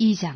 2장.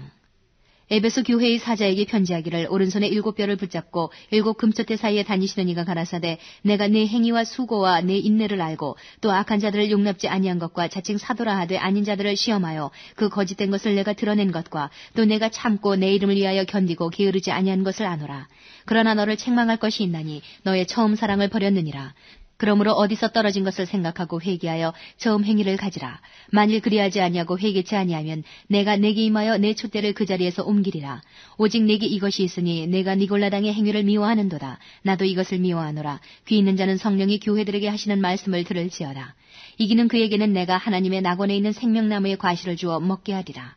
에베소 교회의 사자에게 편지하기를 오른손에 7뼈를 붙잡고 7 금초대 사이에 다니시는 이가 가라사대 내가 네 행위와 수고와 네 인내를 알고 또 악한 자들을 용납지 아니한 것과 자칭 사도라 하되 아닌 자들을 시험하여 그 거짓된 것을 내가 드러낸 것과 또 내가 참고 내 이름을 위하여 견디고 게으르지 아니한 것을 아노라. 그러나 너를 책망할 것이 있나니 너의 처음 사랑을 버렸느니라. 그러므로 어디서 떨어진 것을 생각하고 회개하여 처음 행위를 가지라. 만일 그리하지 아니하고 회개치 아니하면 내가 내게 임하여 내 촛대를 그 자리에서 옮기리라. 오직 내게 이것이 있으니 내가 니골라당의 행위를 미워하는도다. 나도 이것을 미워하노라. 귀 있는 자는 성령이 교회들에게 하시는 말씀을 들을지어다. 이기는 그에게는 내가 하나님의 낙원에 있는 생명나무의 과실을 주어 먹게 하리라.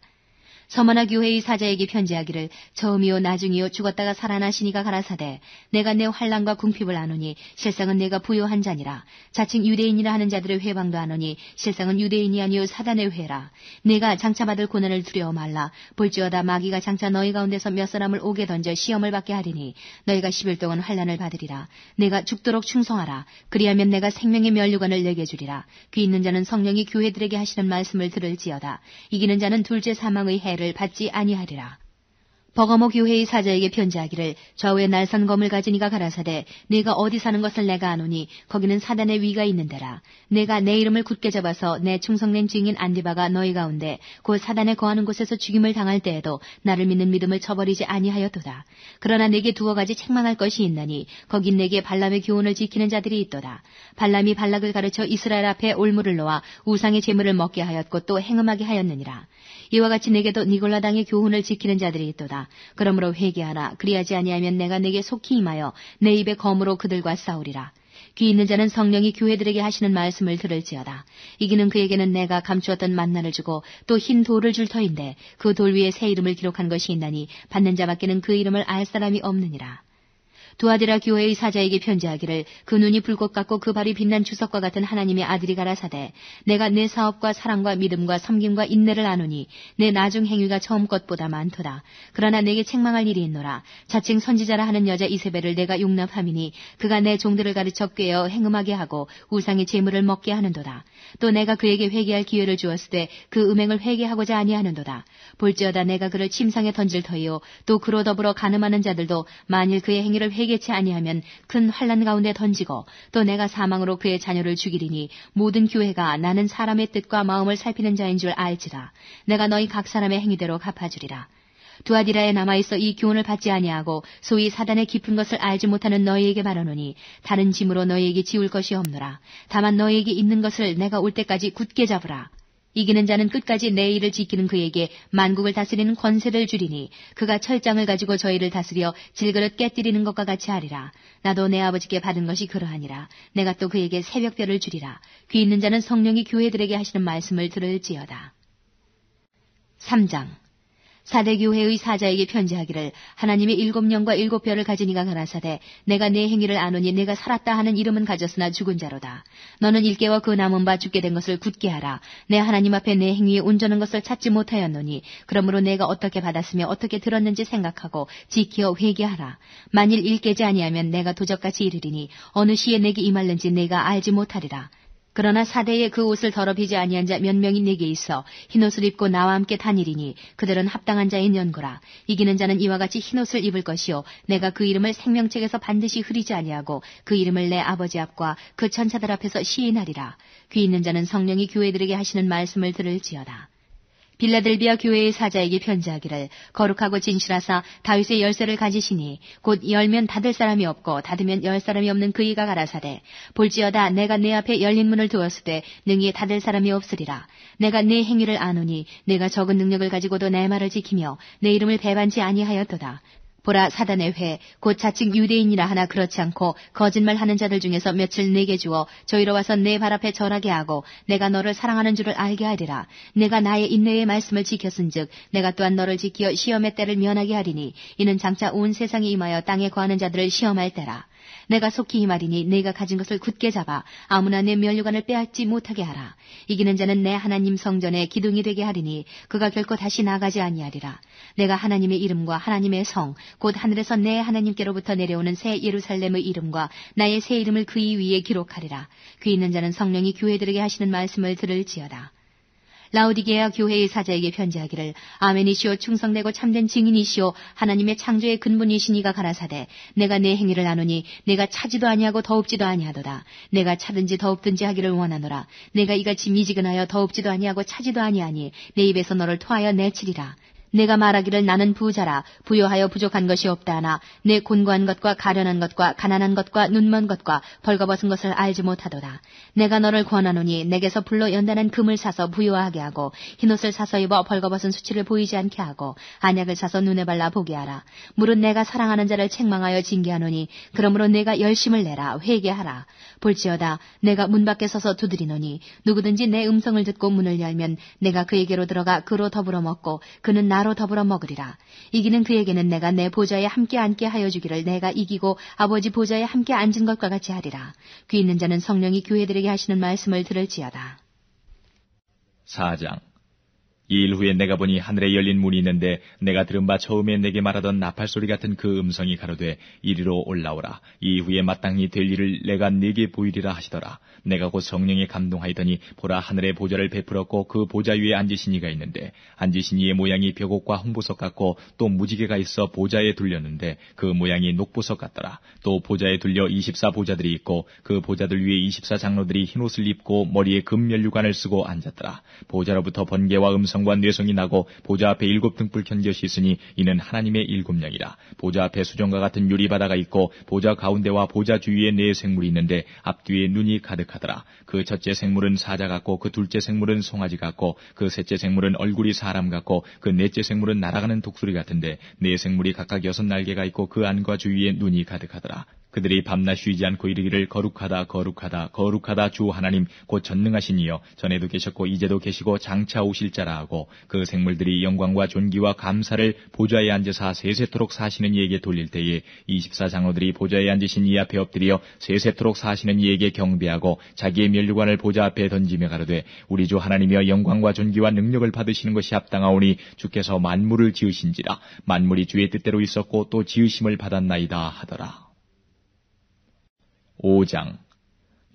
서머나 교회의 사자에게 편지하기를 처음이요 나중이요 죽었다가 살아나시니가 가라사대 내가 내 환난과 궁핍을 아노니 실상은 내가 부요한 자니라. 자칭 유대인이라 하는 자들의 회방도 아노니 실상은 유대인이 아니요 사단의 회라. 내가 장차 받을 고난을 두려워 말라. 볼지어다 마귀가 장차 너희 가운데서 몇 사람을 옥에 던져 시험을 받게 하리니 너희가 10일 동안 환난을 받으리라. 내가 죽도록 충성하라. 그리하면 내가 생명의 면류관을 내게 주리라. 귀 있는 자는 성령이 교회들에게 하시는 말씀을 들을지어다. 이기는 자는 둘째 사망의 해를 받지 아니하리라. 버가모 교회의 사자에게 편지하기를 좌우에 날선 검을 가진 이가 가라사대 네가 어디 사는 것을 내가 아노니 거기는 사단의 위가 있는 데라. 내가 내 이름을 굳게 잡아서 내 충성낸 증인 안디바가 너희 가운데 곧 사단에 거하는 곳에서 죽임을 당할 때에도 나를 믿는 믿음을 저버리지 아니하였도다. 그러나 내게 2가지 책망할 것이 있나니 거긴 내게 발람의 교훈을 지키는 자들이 있도다. 발람이 발락을 가르쳐 이스라엘 앞에 올무를 놓아 우상의 제물을 먹게 하였고 또 행음하게 하였느니라. 이와 같이 내게도 니골라당의 교훈을 지키는 자들이 있도다. 그러므로 회개하라. 그리하지 아니하면 내가 내게 속히 임하여 내 입의 검으로 그들과 싸우리라. 귀 있는 자는 성령이 교회들에게 하시는 말씀을 들을지어다. 이기는 그에게는 내가 감추었던 만나를 주고 또 흰 돌을 줄 터인데 그 돌 위에 새 이름을 기록한 것이 있나니 받는 자밖에는 그 이름을 알 사람이 없느니라. 두아디라 교회의 사자에게 편지하기를 그 눈이 불꽃 같고 그 발이 빛난 주석과 같은 하나님의 아들이 가라사대 내가 내 사업과 사랑과 믿음과 섬김과 인내를 아노니 내 나중 행위가 처음 것보다 많도다. 그러나 내게 책망할 일이 있노라. 자칭 선지자라 하는 여자 이세벨을 내가 용납함이니 그가 내 종들을 가르쳐 꾀어 행음하게 하고 우상의 제물을 먹게 하는도다. 또 내가 그에게 회개할 기회를 주었을 때 그 음행을 회개하고자 아니하는도다. 볼지어다 내가 그를 침상에 던질 터이요 또 그로 더불어 간음하는 자들도 만일 그의 행위를 회개치 아니하면 큰 환난 가운데 던지고 또 내가 사망으로 그의 자녀를 죽이리니 모든 교회가 나는 사람의 뜻과 마음을 살피는 자인 줄 알지라. 내가 너희 각 사람의 행위대로 갚아주리라. 두아디라에 남아있어 이 교훈을 받지 아니하고 소위 사단의 깊은 것을 알지 못하는 너희에게 말하노니 다른 짐으로 너희에게 지울 것이 없노라. 다만 너희에게 있는 것을 내가 올 때까지 굳게 잡으라. 이기는 자는 끝까지 내 일을 지키는 그에게 만국을 다스리는 권세를 주리니 그가 철장을 가지고 저희를 다스려 질그릇 깨뜨리는 것과 같이 하리라. 나도 내 아버지께 받은 것이 그러하니라. 내가 또 그에게 새벽별을 주리라. 귀 있는 자는 성령이 교회들에게 하시는 말씀을 들을지어다. 3장. 사대교회의 사자에게 편지하기를 하나님이 7영과 7뼈를 가진 이가 가라사대 내가 내 행위를 아노니 내가 살았다 하는 이름은 가졌으나 죽은 자로다. 너는 일개와 그 남은 바 죽게 된 것을 굳게 하라. 내 하나님 앞에 내 행위에 온전한 것을 찾지 못하였노니 그러므로 내가 어떻게 받았으며 어떻게 들었는지 생각하고 지키어 회개하라. 만일 일개지 아니하면 내가 도적같이 이르리니 어느 시에 내게 임할는지 내가 알지 못하리라. 그러나 사대에 그 옷을 더럽히지 아니한 자 몇 명이 내게 있어 흰옷을 입고 나와 함께 다니리니 그들은 합당한 자인 연고라. 이기는 자는 이와 같이 흰옷을 입을 것이요 내가 그 이름을 생명책에서 반드시 흐리지 아니하고 그 이름을 내 아버지 앞과 그 천사들 앞에서 시인하리라. 귀 있는 자는 성령이 교회들에게 하시는 말씀을 들을지어다. 빌라델비아 교회의 사자에게 편지하기를 거룩하고 진실하사 다윗의 열쇠를 가지시니 곧 열면 닫을 사람이 없고 닫으면 열 사람이 없는 그이가 가라사대 볼지어다 내가 내 앞에 열린 문을 두었을 때 능히 닫을 사람이 없으리라. 내가 내 행위를 아노니 내가 적은 능력을 가지고도 내 말을 지키며 내 이름을 배반치 아니하였도다. 보라 사단의 회 곧 자칭 유대인이라 하나 그렇지 않고 거짓말하는 자들 중에서 며칠 내게 주어 저희로 와서 내 발 앞에 절하게 하고 내가 너를 사랑하는 줄을 알게 하리라. 내가 나의 인내의 말씀을 지켰은즉 내가 또한 너를 지키어 시험의 때를 면하게 하리니 이는 장차 온 세상에 임하여 땅에 거하는 자들을 시험할 때라. 내가 속히 이 말이니 내가 가진 것을 굳게 잡아 아무나 내 면류관을 빼앗지 못하게 하라. 이기는 자는 내 하나님 성전에 기둥이 되게 하리니 그가 결코 다시 나가지 아니하리라. 내가 하나님의 이름과 하나님의 성 곧 하늘에서 내 하나님께로부터 내려오는 새 예루살렘의 이름과 나의 새 이름을 그의 위에 기록하리라. 귀 있는 자는 성령이 교회들에게 하시는 말씀을 들을지어다. 라오디게아 교회의 사자에게 편지하기를 아멘이시오 충성되고 참된 증인이시오 하나님의 창조의 근본이시니가 가라사대 내가 내 행위를 아노니 내가 차지도 아니하고 더웁지도 아니하도다. 내가 차든지 더웁든지 하기를 원하노라. 내가 이같이 미지근하여 더웁지도 아니하고 차지도 아니하니 내 입에서 너를 토하여 내치리라. 내가 말하기를 나는 부자라 부요하여 부족한 것이 없다 하나 내 곤고한 것과 가련한 것과 가난한 것과 눈먼 것과 벌거벗은 것을 알지 못하도다. 내가 너를 권하노니 내게서 불로 연단한 금을 사서 부요하게 하고 흰옷을 사서 입어 벌거벗은 수치를 보이지 않게 하고 안약을 사서 눈에 발라 보게 하라. 물은 내가 사랑하는 자를 책망하여 징계하노니 그러므로 내가 열심을 내라 회개하라. 볼지어다 내가 문 밖에 서서 두드리노니 누구든지 내 음성을 듣고 문을 열면 내가 그에게로 들어가 그로 더불어 먹고 그는 나로 더불어 먹으리라. 이기는 그에게는 내가 내 보좌에 함께 앉게 하여 주기를 내가 이기고 아버지 보좌에 함께 앉은 것과 같이 하리라. 귀 있는 자는 성령이 교회들에게 하시는 말씀을 들을지어다. 4장. 이 일 후에 내가 보니 하늘에 열린 문이 있는데 내가 들은 바 처음에 내게 말하던 나팔소리 같은 그 음성이 가로되 이리로 올라오라. 이 이후에 마땅히 될 일을 내가 네게 보이리라 하시더라. 내가 곧 성령에 감동하였더니 보라 하늘에 보좌를 베풀었고 그 보좌 위에 앉으신 이가 있는데 앉으신 이의 모양이 벽옥과 홍보석 같고 또 무지개가 있어 보좌에 둘렸는데 그 모양이 녹보석 같더라. 또 보좌에 둘려 24보좌들이 있고 그 보좌들 위에 24장로들이 흰옷을 입고 머리에 금면류관을 쓰고 앉았더라. 보좌로부터 번개와 음성과 뇌성이 나고 보좌 앞에 7 등불 견것이 있으니 이는 하나님의 7명이라. 보좌 앞에 수정과 같은 유리바다가 있고 보좌 가운데와 보좌 주위에 4 생물이 있는데 앞뒤에 눈이 가득하더라. 그 첫째 생물은 사자 같고 그 둘째 생물은 송아지 같고 그 셋째 생물은 얼굴이 사람 같고 그 넷째 생물은 날아가는 독수리 같은데 4 생물이 각각 6 날개가 있고 그 안과 주위에 눈이 가득하더라. 그들이 밤낮 쉬지 않고 이르기를 거룩하다 거룩하다 거룩하다 주 하나님 곧 전능하신 이여 전에도 계셨고 이제도 계시고 장차 오실 자라 하고 그 생물들이 영광과 존귀와 감사를 보좌에 앉으사 세세토록 사시는 이에게 돌릴 때에 24장로들이 보좌에 앉으신 이 앞에 엎드려 세세토록 사시는 이에게 경배하고 자기의 면류관을 보좌 앞에 던지며 가로되 우리 주 하나님이여 영광과 존귀와 능력을 받으시는 것이 합당하오니 주께서 만물을 지으신지라. 만물이 주의 뜻대로 있었고 또 지으심을 받았나이다 하더라. 5장.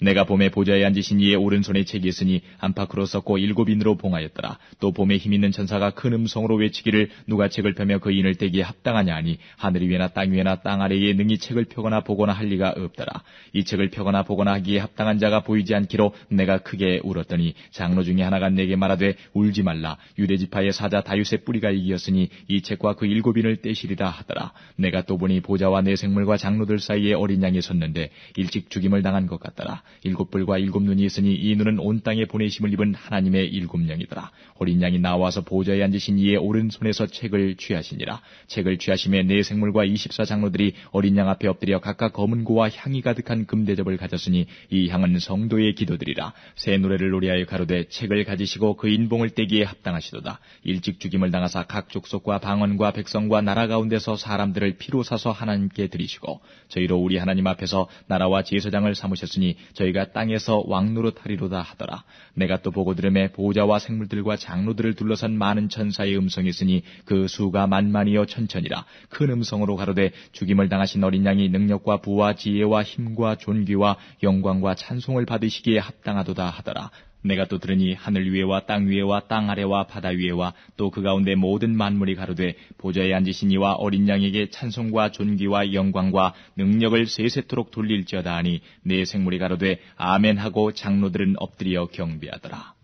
내가 봄에 보좌에 앉으신 이의 오른손에 책이 있으니 안팎으로 썼고 7인으로 봉하였더라. 또 봄에 힘있는 천사가 큰 음성으로 외치기를 누가 책을 펴며 그 인을 떼기에 합당하냐 하니 하늘 위에나 땅 위에나 땅 아래에 능히 책을 펴거나 보거나 할 리가 없더라. 이 책을 펴거나 보거나 하기에 합당한 자가 보이지 않기로 내가 크게 울었더니 장로 중에 하나가 내게 말하되 울지 말라. 유대지파의 사자 다윗의 뿌리가 이기었으니 이 책과 그 7인을 떼시리라 하더라. 내가 또 보니 보좌와 내 생물과 장로들 사이에 어린 양이 섰는데 일찍 죽임을 당한 것 같더라. 7뿔과 7눈이 있으니 이 눈은 온 땅에 보내심을 입은 하나님의 7명이더라. 어린 양이 나와서 보좌에 앉으신 이의 오른손에서 책을 취하시니라. 책을 취하심에 네 생물과 24장로들이 어린 양 앞에 엎드려 각각 검은 고와 향이 가득한 금대접을 가졌으니 이 향은 성도의 기도들이라. 새 노래를 노래하여 가로되 책을 가지시고 그 인봉을 떼기에 합당하시도다. 일찍 죽임을 당하사 각 족속과 방언과 백성과 나라 가운데서 사람들을 피로 사서 하나님께 드리시고 저희로 우리 하나님 앞에서 나라와 제사장을 삼으셨으니 저희가 땅에서 왕노릇하리로다 하더라. 내가 또 보고 들음에 보좌와 생물들과 장로들을 둘러싼 많은 천사의 음성이 있으니 그 수가 만만이여 천천이라. 큰 음성으로 가로되 죽임을 당하신 어린 양이 능력과 부와 지혜와 힘과 존귀와 영광과 찬송을 받으시기에 합당하도다 하더라. 내가 또 들으니 하늘 위에와 땅 위에와 땅 아래와 바다 위에와 또 그 가운데 모든 만물이 가로되 보좌에 앉으신 이와 어린 양에게 찬송과 존귀와 영광과 능력을 세세토록 돌릴지어다 하니 네 생물이 가로되 아멘 하고 장로들은 엎드려 경배하더라.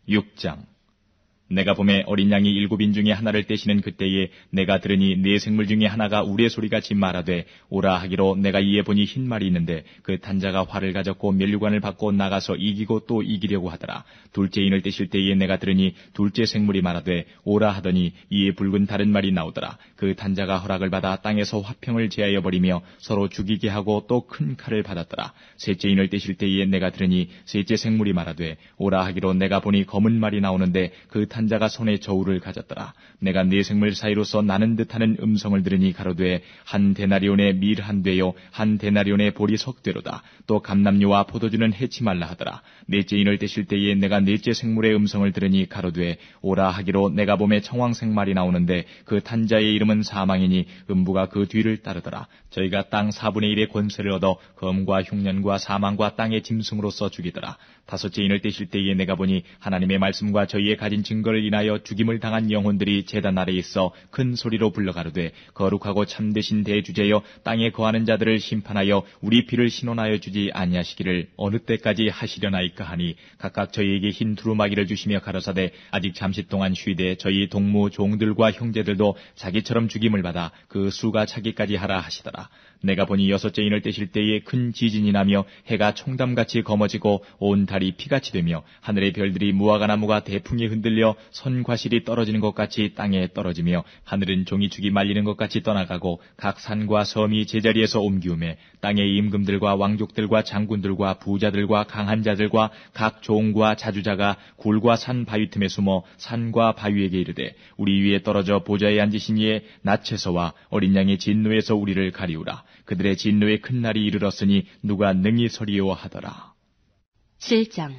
6장. 내가 봄에 어린 양이 7인 중에 하나를 떼시는 그때에 내가 들으니 네 생물 중에 하나가 우레소리같이 말하되 오라 하기로 내가 이에 보니 흰 말이 있는데 그 탄자가 활을 가졌고 면류관을 받고 나가서 이기고 또 이기려고 하더라. 둘째 인을 떼실 때에 내가 들으니 둘째 생물이 말하되 오라 하더니 이에 붉은 다른 말이 나오더라. 그 탄자가 허락을 받아 땅에서 화평을 제하여 버리며 서로 죽이게 하고 또 큰 칼을 받았더라. 셋째 인을 떼실 때에 내가 들으니 셋째 생물이 말하되 오라 하기로 내가 보니 검은 말이 나오는데 그 탄자가 손에 저울을 가졌더라. 내가 네 생물 사이로서 나는 듯하는 음성을 들으니 가로되 한 데나리온의 밀 한 되요 한 데나리온의 보리 석 되로다. 또 감람류와 포도주는 해치 말라 하더라. 넷째 인을 떼실 때에 내가 넷째 생물의 음성을 들으니 가로되 오라 하기로 내가 봄에 청황색 말이 나오는데 그 탄자의 이름은 사망이니 음부가 그 뒤를 따르더라. 저희가 땅 4분의 1의 권세를 얻어 검과 흉년과 사망과 땅의 짐승으로서 죽이더라. 다섯째 인을 떼실 때에 내가 보니 하나님의 말씀과 저희의 가진 증거를 인하여 죽임을 당한 영혼들이 제단 아래에 있어 큰 소리로 불러가로되 거룩하고 참되신 대주제여 땅에 거하는 자들을 심판하여 우리 피를 신원하여 주지 아니하시기를 어느 때까지 하시려나이까 하니 각각 저희에게 흰 두루마기를 주시며 가라사대 아직 잠시 동안 쉬되 저희 동무 종들과 형제들도 자기처럼 죽임을 받아 그 수가 차기까지 하라 하시더라. 내가 보니 여섯째 인을 떼실 때에 큰 지진이 나며 해가 총담같이 검어지고 온 달이 피같이 되며 하늘의 별들이 무화과나무가 대풍에 흔들려 선과실이 떨어지는 것 같이 땅에 떨어지며 하늘은 종이축이 말리는 것 같이 떠나가고 각 산과 섬이 제자리에서 옮기우매 땅의 임금들과 왕족들과 장군들과 부자들과 강한 자들과 각 종과 자주자가 굴과 산 바위 틈에 숨어 산과 바위에게 이르되 우리 위에 떨어져 보좌에 앉으신 이의 낯에서와 어린 양의 진노에서 우리를 가리우라. 그들의 진노의 큰 날이 이르렀으니 누가 능히 서리요 하더라. 7장.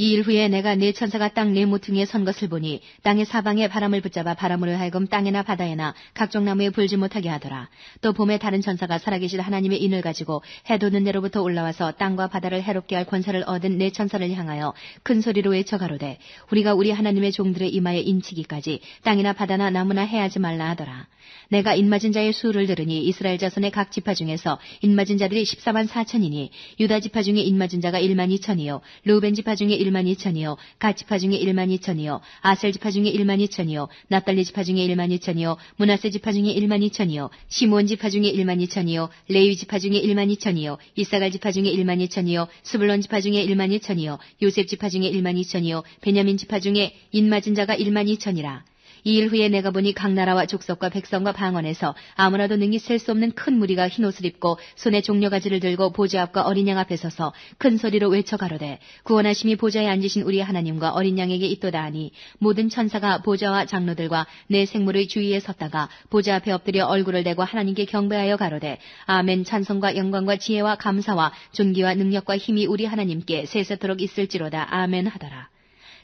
이 일 후에 내가 네 천사가 땅 네 모퉁이에 선 것을 보니 땅의 사방에 바람을 붙잡아 바람으로 하여금 땅이나 바다에나 각종 나무에 불지 못하게 하더라. 또 봄에 다른 천사가 살아계신 하나님의 인을 가지고 해 돋는 데로부터 올라와서 땅과 바다를 해롭게 할 권세를 얻은 네 천사를 향하여 큰 소리로 외쳐 가로되 우리가 우리 하나님의 종들의 이마에 인치기까지 땅이나 바다나 나무나 해하지 말라 하더라. 내가 인맞은 자의 수를 들으니 이스라엘 자손의 각 지파 중에서 인맞은 자들이 14만 4천이니 유다 지파 중에 인맞은 자가 1만 2천이요 르우벤 지파 중에 1만 2천이요 갓 지파 중에 1만 2천이요 아셀 지파 중에 1만 2천이요 납달리 지파 중에 1만 2천이요 므낫세 지파 중에 1만 2천이요 시므온 지파 중에 1만 2천이요 레위 지파 중에 1만 2천이요 이사갈 지파 중에 1만 2천이요 스불론 지파 중에 1만 2천이요 요셉 지파 중에 1만 2천이요 베냐민 지파 중에 인맞은 자가 1만 2천이라. 이 일 후에 내가 보니 각 나라와 족속과 백성과 방언에서 아무나도 능히 셀 수 없는 큰 무리가 흰옷을 입고 손에 종려가지를 들고 보좌 앞과 어린 양 앞에 서서 큰 소리로 외쳐 가로되 구원하심이 보좌에 앉으신 우리 하나님과 어린 양에게 있도다 하니 모든 천사가 보좌와 장로들과 내 생물의 주위에 섰다가 보좌 앞에 엎드려 얼굴을 대고 하나님께 경배하여 가로되 아멘. 찬송과 영광과 지혜와 감사와 존귀와 능력과 힘이 우리 하나님께 세세토록 있을지로다. 아멘 하더라.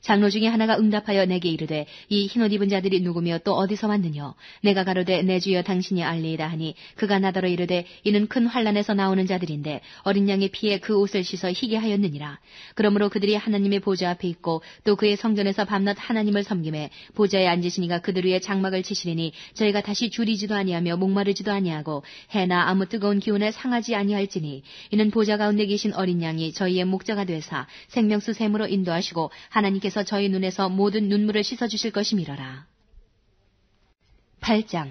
장로 중에 하나가 응답하여 내게 이르되 이 흰옷 입은 자들이 누구며 또 어디서 왔느냐. 내가 가로되 내 주여 당신이 알리이다 하니 그가 나더러 이르되 이는 큰 환난에서 나오는 자들인데 어린 양의 피에 그 옷을 씻어 희게 하였느니라. 그러므로 그들이 하나님의 보좌 앞에 있고 또 그의 성전에서 밤낮 하나님을 섬김에 보좌에 앉으시니가 그들 위에 장막을 치시리니 저희가 다시 줄이지도 아니하며 목마르지도 아니하고 해나 아무 뜨거운 기운에 상하지 아니할지니 이는 보좌 가운데 계신 어린 양이 저희의 목자가 되사 생명수 샘으로 인도하시고 하나님께서 저희 눈에서 모든 눈물을 씻어주실 것임이러라. 8장.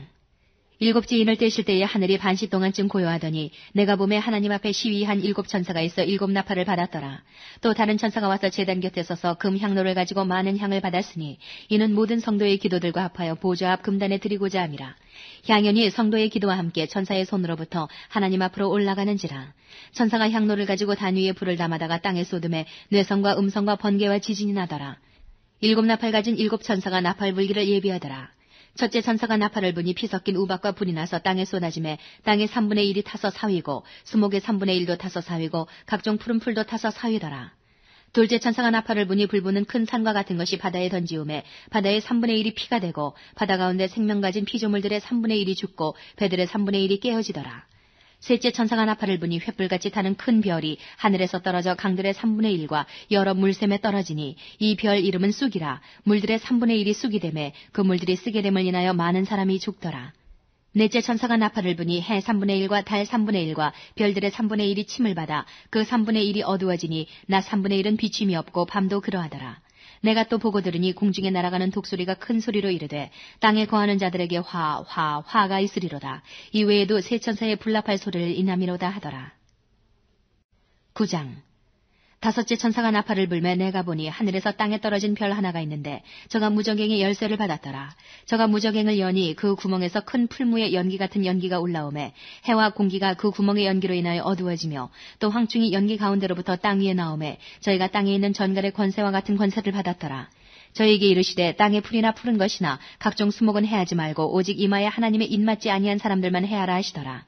일곱째 인을 떼실 때에 하늘이 반시 동안쯤 고요하더니 내가 봄에 하나님 앞에 시위한 7 천사가 있어 7 나팔을 받았더라. 또 다른 천사가 와서 제단 곁에 서서 금 향로를 가지고 많은 향을 받았으니 이는 모든 성도의 기도들과 합하여 보좌 앞 금단에 드리고자 함이라. 향연이 성도의 기도와 함께 천사의 손으로부터 하나님 앞으로 올라가는지라. 천사가 향로를 가지고 단 위에 불을 담아다가 땅에 쏟음에 뇌성과 음성과 번개와 지진이 나더라. 7 나팔 가진 7 천사가 나팔 불기를 예비하더라. 첫째 천사가 나팔을 부니 피 섞인 우박과 불이 나서 땅에 쏟아지매 땅의 3분의 1이 타서 사위고 수목의 3분의 1도 타서 사위고 각종 푸른 풀도 타서 사위더라. 둘째 천사가 나팔을 부니 불부는 큰 산과 같은 것이 바다에 던지우매 바다의 3분의 1이 피가 되고 바다 가운데 생명 가진 피조물들의 3분의 1이 죽고 배들의 3분의 1이 깨어지더라. 셋째 천사가 나팔을 부니 횃불같이 타는 큰 별이 하늘에서 떨어져 강들의 3분의 1과 여러 물샘에 떨어지니 이 별 이름은 쑥이라. 물들의 3분의 1이 쑥이 되매 그 물들이 쓰게 됨을 인하여 많은 사람이 죽더라. 넷째 천사가 나팔을 부니 해 3분의 1과 달 3분의 1과 별들의 3분의 1이 침을 받아 그 3분의 1이 어두워지니 낮 3분의 1은 비침이 없고 밤도 그러하더라. 내가 또 보고 들으니 공중에 날아가는 독소리가 큰 소리로 이르되 땅에 거하는 자들에게 화가 있으리로다. 이 외에도 세 천사의 불납할 소리를 인함이로다 하더라. 9장. 다섯째 천사가 나팔을 불매 내가 보니 하늘에서 땅에 떨어진 별 하나가 있는데 저가 무저갱의 열쇠를 받았더라. 저가 무저갱을 여니 그 구멍에서 큰 풀무의 연기 같은 연기가 올라오매 해와 공기가 그 구멍의 연기로 인하여 어두워지며 또 황충이 연기 가운데로부터 땅 위에 나오매 저희가 땅에 있는 전갈의 권세와 같은 권세를 받았더라. 저희에게 이르시되 땅의 풀이나 푸른 것이나 각종 수목은 해하지 말고 오직 이마에 하나님의 입맞지 아니한 사람들만 해하라 하시더라.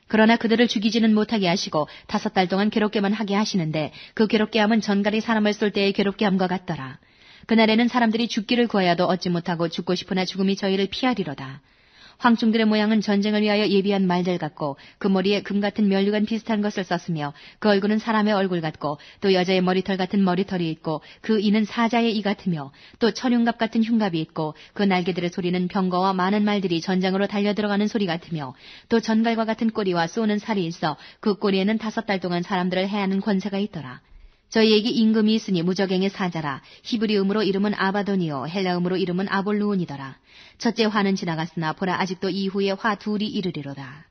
그러나 그들을 죽이지는 못하게 하시고 5달 동안 괴롭게만 하게 하시는데 그 괴롭게 함은 전갈이 사람을 쏠 때의 괴롭게 함과 같더라. 그날에는 사람들이 죽기를 구하여도 얻지 못하고 죽고 싶으나 죽음이 저희를 피하리로다. 황충들의 모양은 전쟁을 위하여 예비한 말들 같고 그 머리에 금 같은 면류관 비슷한 것을 썼으며 그 얼굴은 사람의 얼굴 같고 또 여자의 머리털 같은 머리털이 있고 그 이는 사자의 이 같으며 또 철흉갑 같은 흉갑이 있고 그 날개들의 소리는 병거와 많은 말들이 전장으로 달려들어가는 소리 같으며 또 전갈과 같은 꼬리와 쏘는 살이 있어 그 꼬리에는 5달 동안 사람들을 해하는 권세가 있더라. 저희에게 임금이 있으니 무적행의 사자라. 히브리음으로 이름은 아바돈이요 헬라음으로 이름은 아볼루온이더라. 첫째 화는 지나갔으나 보라 아직도 이후에 화 둘이 이르리로다.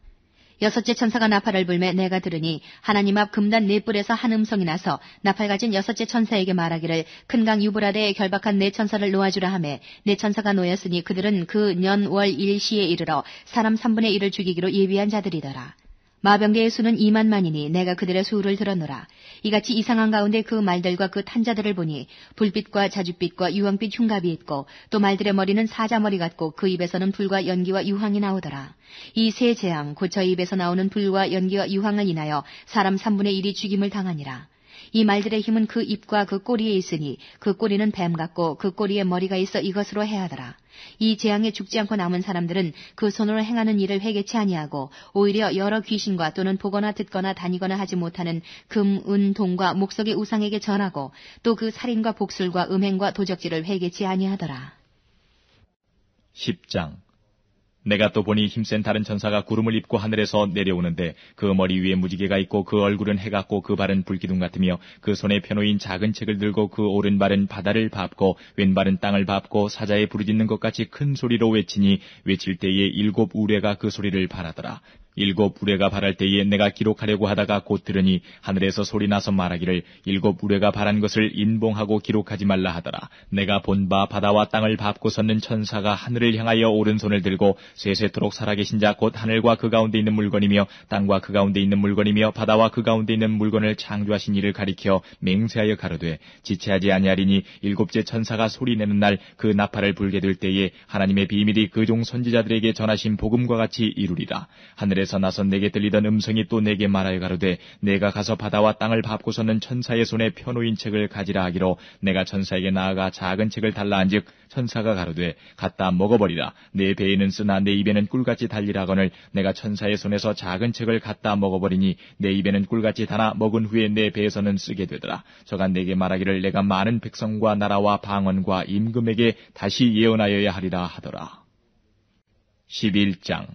6째 천사가 나팔을 불매 내가 들으니 하나님 앞 금단 4뿔에서 한 음성이 나서 나팔 가진 6째 천사에게 말하기를 큰 강 유브라데에 결박한 4천사를 놓아주라 하매 4천사가 놓였으니 그들은 그 년 월 일시에 이르러 사람 3분의 1을 죽이기로 예비한 자들이더라. 마병대의 수는 2만만이니 내가 그들의 수를 들었노라. 이같이 이상한 가운데 그 말들과 그 탄자들을 보니 불빛과 자줏빛과 유황빛 흉갑이 있고 또 말들의 머리는 사자머리 같고 그 입에서는 불과 연기와 유황이 나오더라. 이 세 재앙 곧 저희 입에서 나오는 불과 연기와 유황을 인하여 사람 3분의 1이 죽임을 당하니라. 이 말들의 힘은 그 입과 그 꼬리에 있으니 그 꼬리는 뱀 같고 그 꼬리에 머리가 있어 이것으로 해하더라. 이 재앙에 죽지 않고 남은 사람들은 그 손으로 행하는 일을 회개치 아니하고 오히려 여러 귀신과 또는 보거나 듣거나 다니거나 하지 못하는 금, 은, 동과 목석의 우상에게 절하고 또 그 살인과 복술과 음행과 도적질을 회개치 아니하더라. 10장 내가 또 보니 힘센 다른 천사가 구름을 입고 하늘에서 내려오는데 그 머리 위에 무지개가 있고 그 얼굴은 해 같고 그 발은 불기둥 같으며 그 손에 펴놓인 작은 책을 들고 그 오른발은 바다를 밟고 왼발은 땅을 밟고 사자에 부르짖는 것 같이 큰 소리로 외치니 외칠 때에 7 우레가 그 소리를 발하더라. 7 우레가 발할 때에 내가 기록하려고 하다가 곧 들으니 하늘에서 소리 나서 말하기를 7 우레가 발한 것을 인봉하고 기록하지 말라 하더라. 내가 본 바 바다와 땅을 밟고 섰는 천사가 하늘을 향하여 오른손을 들고 세세토록 살아계신 자 곧 하늘과 그 가운데 있는 물건이며 땅과 그 가운데 있는 물건이며 바다와 그 가운데 있는 물건을 창조하신 이를 가리켜 맹세하여 가로되 지체하지 아니하리니 7째 천사가 소리내는 날 그 나팔을 불게 될 때에 하나님의 비밀이 그 종 선지자들에게 전하신 복음과 같이 이루리라. 하늘에서 나선 내게 들리던 음성이 또 내게 말하여 가로되 내가 가서 바다와 땅을 밟고 섰는 천사의 손에 펴놓인 책을 가지라 하기로 내가 천사에게 나아가 작은 책을 달라 한즉 천사가 가로되 갖다 먹어버리라. 내 배에는 쓰나 내 입에는 꿀같이 달리라 하거늘 내가 천사의 손에서 작은 책을 갖다 먹어버리니 내 입에는 꿀같이 달아 먹은 후에 내 배에서는 쓰게 되더라. 저가 내게 말하기를 내가 많은 백성과 나라와 방언과 임금에게 다시 예언하여야 하리라 하더라. 11장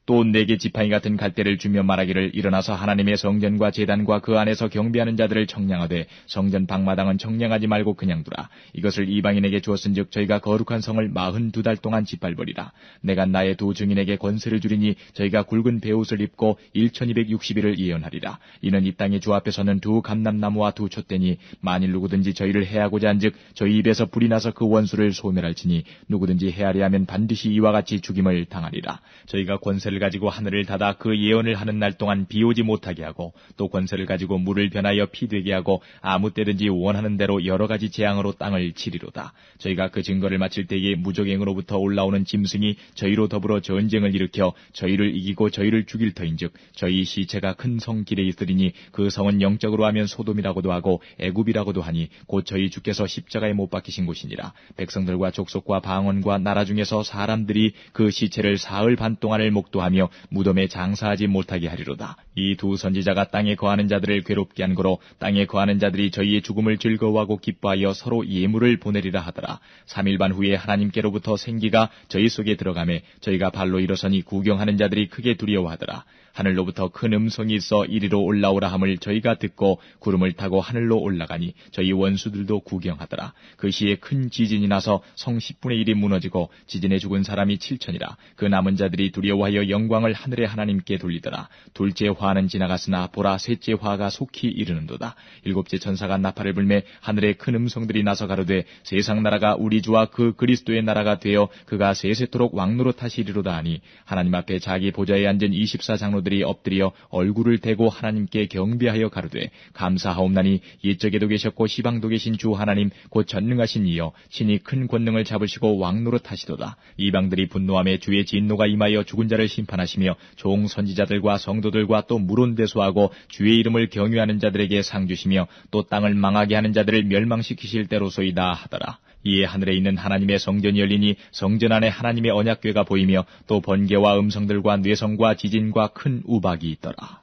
또 내게 지팡이 같은 갈대를 주며 말하기를 일어나서 하나님의 성전과 제단과 그 안에서 경배하는 자들을 청량하되 성전 방마당은 청량하지 말고 그냥 두라. 이것을 이방인에게 주었은즉 저희가 거룩한 성을 42달 동안 짓밟으리라. 내가 나의 2 증인에게 권세를 주리니 저희가 굵은 베옷을 입고 1260일을 예언하리라. 이는 이 땅의 주 앞에서는 2 감람나무와 2 촛대니 만일 누구든지 저희를 해하고자 한즉 저희 입에서 불이 나서 그 원수를 소멸할지니 누구든지 해하려 하면 반드시 이와 같이 죽임을 당하리라. 저희가 권세를 가지고 하늘을 닫아 그 예언을 하는 날 동안 비 오지 못하게 하고 또 권세를 가지고 물을 변하여 피 되게 하고 아무 때든지 원하는 대로 여러 가지 재앙으로 땅을 치리로다. 저희가 그 증거를 마칠 때에 무적행으로부터 올라오는 짐승이 저희로 더불어 전쟁을 일으켜 저희를 이기고 저희를 죽일 터인즉 저희 시체가 큰 성 길에 있으리니 그 성은 영적으로 하면 소돔이라고도 하고 애굽이라고도 하니 곧 저희 주께서 십자가에 못 박히신 곳이니라. 백성들과 족속과 방언과 나라 중에서 사람들이 그 시체를 사흘 반 동안을 목도하며 무덤에 장사하지 못하게 하리로다. 이 2 선지자가 땅에 거하는 자들을 괴롭게 한 거로 땅에 거하는 자들이 저희의 죽음을 즐거워하고 기뻐하여 서로 예물을 보내리라 하더라. 3일 반 후에 하나님께로부터 생기가 저희 속에 들어가매 저희가 발로 일어서니 구경하는 자들이 크게 두려워하더라. 하늘로부터 큰 음성이 있어 이리로 올라오라 함을 저희가 듣고 구름을 타고 하늘로 올라가니 저희 원수들도 구경하더라. 그 시에 큰 지진이 나서 성 10분의 1이 무너지고 지진에 죽은 사람이 7천이라. 그 남은 자들이 두려워하여 영광을 하늘의 하나님께 돌리더라. 둘째 화는 지나갔으나 보라 셋째 화가 속히 이르는도다. 일곱째 천사가 나팔을 불매 하늘에 큰 음성들이 나서 가로되 세상 나라가 우리 주와 그 그리스도의 나라가 되어 그가 세세토록 왕노릇 하시리로다 하니 하나님 앞에 자기 보좌에 앉은 24장로들이 엎드려 얼굴을 대고 하나님께 경배하여 가로되 감사하옵나니 옛적에도 계셨고 시방도 계신 주 하나님 곧 전능하신 이여 친히 큰 권능을 잡으시고 왕노릇 하시도다. 이방들이 분노함에 주의 진노가 임하여 죽은 자를 심판하시며 종 선지자들과 성도들과 또 물온대소하고 주의 이름을 경유하는 자들에게 상 주시며 또 땅을 망하게 하는 자들을 멸망시키실 때로소이다 하더라. 이에 하늘에 있는 하나님의 성전이 열리니 성전 안에 하나님의 언약궤가 보이며 또 번개와 음성들과 뇌성과 지진과 큰 우박이 있더라.